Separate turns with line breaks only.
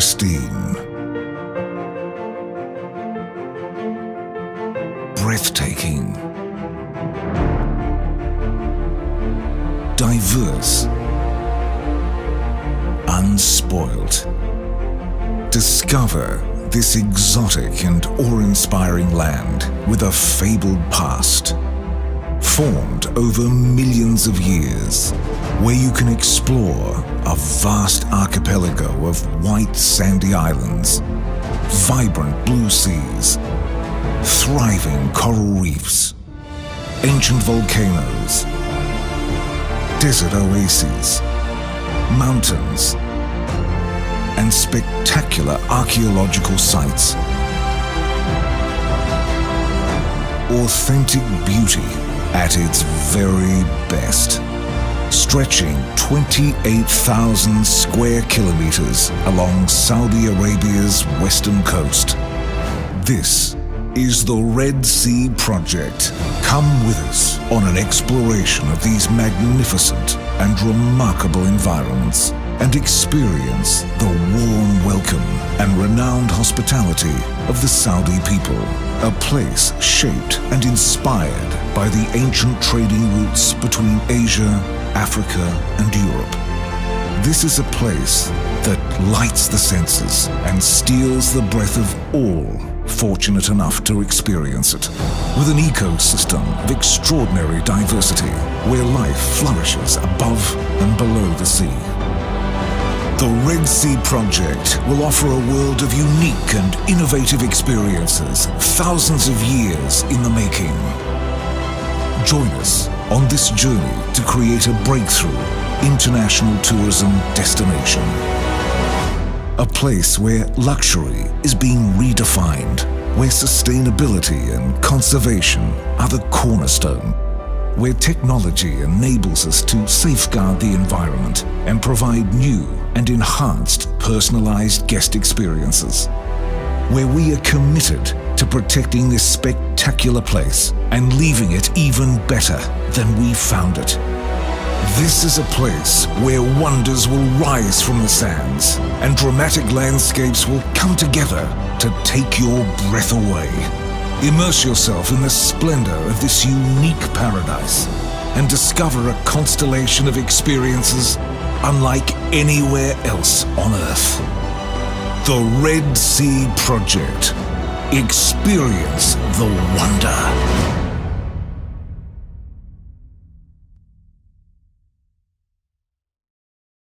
pristine, breathtaking, diverse, unspoilt. Discover this exotic and awe-inspiring land with a fabled past, formed over millions of years, where you can explore a vast archipelago of white sandy islands, vibrant blue seas, thriving coral reefs, ancient volcanoes, desert oases, mountains, and spectacular archaeological sites. Authentic beauty at its very best, stretching 28,000 square kilometers along Saudi Arabia's western coast. This is the Red Sea Project. Come with us on an exploration of these magnificent and remarkable environments and experience the warm welcome and renowned hospitality of the Saudi people, a place shaped and inspired by the ancient trading routes between Asia, Africa, and Europe. This is a place that lights the senses and steals the breath of all fortunate enough to experience it, with an ecosystem of extraordinary diversity where life flourishes above and below the sea. The Red Sea Project will offer a world of unique and innovative experiences, thousands of years in the making. Join us on this journey to create a breakthrough international tourism destination. A place where luxury is being redefined, where sustainability and conservation are the cornerstone, where technology enables us to safeguard the environment and provide new and enhanced personalized guest experiences, where we are committed to protecting this spectacular place and leaving it even better than we found it. This is a place where wonders will rise from the sands and dramatic landscapes will come together to take your breath away. Immerse yourself in the splendor of this unique paradise and discover a constellation of experiences unlike anywhere else on Earth. The Red Sea Project. Experience the wonder.